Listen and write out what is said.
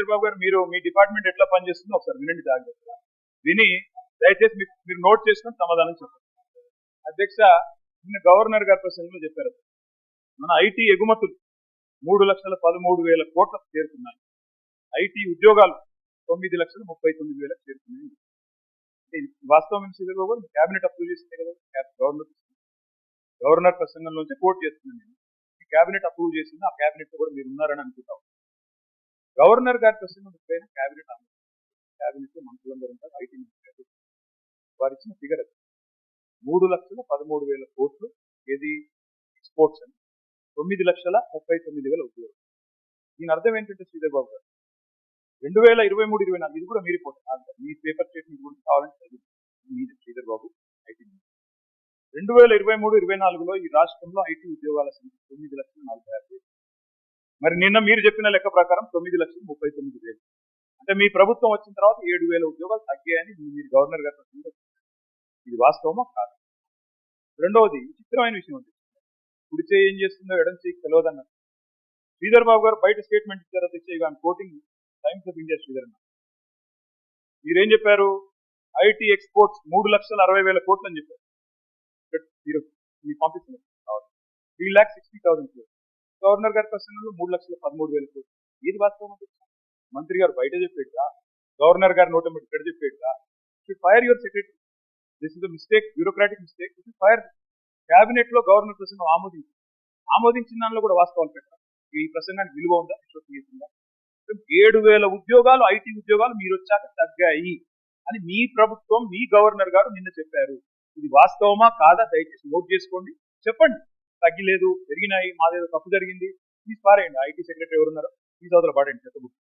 శ్రీధర్ బాబు గారు మీరు మీ డిపార్ట్మెంట్ ఎట్లా పనిచేస్తుందో ఒకసారి వినండి జాగ్రత్తగా. విని దయచేసి మీరు నోట్ చేసుకుని సమాధానం చెప్పండి. అధ్యక్ష, నిన్న గవర్నర్ గారి ప్రసంగంలో చెప్పారు, మన ఐటీ ఎగుమతులు 3,13,000 కోట్లకు చేరుతున్నాయి. ఐటీ ఉద్యోగాలు 9,39,000 చేరుతున్నాయి. వాస్తవం శ్రీధర్ బాబు గారు క్యాబినెట్ అప్రూవ్ చేసిందే కదా, గవర్నర్ ప్రసంగంలోంచి కోట్ చేస్తున్నాను నేను. క్యాబినెట్ అప్రూవ్ చేసింది, ఆ క్యాబినెట్ కూడా మీరు ఉన్నారని అనుకుంటాం. గవర్నర్ గారి ప్రసంగం ఎప్పుడైనా క్యాబినెట్ మంత్రులందరూ ఉంటారు, ఐటీ మంత్రి వారు ఇచ్చిన ఫిగర్ అది 3,13,000 కోట్లు. ఏది ఎక్స్పోర్ట్స్ అని 9,39,000 ఉద్యోగాలు. దీని అర్థం ఏంటంటే శ్రీధర్ బాబు గారు 2023-24 ఇది కూడా మీ రిపోర్ట్, మీ పేపర్ స్టేట్మెంట్ కూడా కావాలంటే మీది శ్రీధర్ బాబు ఐటీ. 2023-24లో ఈ రాష్ట్రంలో ఐటీ ఉద్యోగాల సంఖ్య 9,40,000. మరి నిన్న మీరు చెప్పిన లెక్క ప్రకారం 9,39,000. అంటే మీ ప్రభుత్వం వచ్చిన తర్వాత 7,000 ఉద్యోగాలు తగ్గాయని మీరు గవర్నర్ గారు చెప్పారు. ఇది వాస్తవమా కాదు? రెండవది విచిత్రమైన విషయం ఉంది, కుడి చేయి ఏం చేస్తుందో ఎడం చేయికి తెలియదన్నారు శ్రీధర్ బాబు గారు. బయట స్టేట్మెంట్ ఇచ్చారు అధ్యక్ష, coating times of India Sridhar అన్న. మీరేం చెప్పారు? ఐటీ ఎక్స్పోర్ట్స్ 3,60,000 కోట్లు అని చెప్పారు. మీరు పంపిస్తున్నారు 3,60,000 కోట్లు. గవర్నర్ గారి ప్రసంగంలో 3,13,000 కోట్లు. ఏది వాస్తవం? మంత్రి గారు బయట చెప్పేట్టుగా, గవర్నర్ గారు నోట ఇక్కడ చెప్పేట్టుగా, fire your secretary. This is the mistake, bureaucratic mistake. Fire. Cabinet లో గవర్నర్ ప్రసంగం ఆమోదించిన దానిలో కూడా వాస్తవాలు పెట్టారు. ఈ ప్రసంగానికి విలువ ఉందా, విశ్వసనీయత? 7,000 ఉద్యోగాలు ఐటీ ఉద్యోగాలు మీరు వచ్చాక తగ్గాయి అని మీ ప్రభుత్వం, మీ గవర్నర్ గారు నిన్న చెప్పారు. ఇది వాస్తవమా కాదా దయచేసి నోట్ చేసుకోండి, చెప్పండి. తగ్గిలేదు, పెరిగినాయి, మాదేదో తప్పు జరిగింది, తీసి పారేయండి. ఐటీ సెక్రటరీ ఎవరున్నారో తీసి అవతల పాడండి చెత్తబుక్.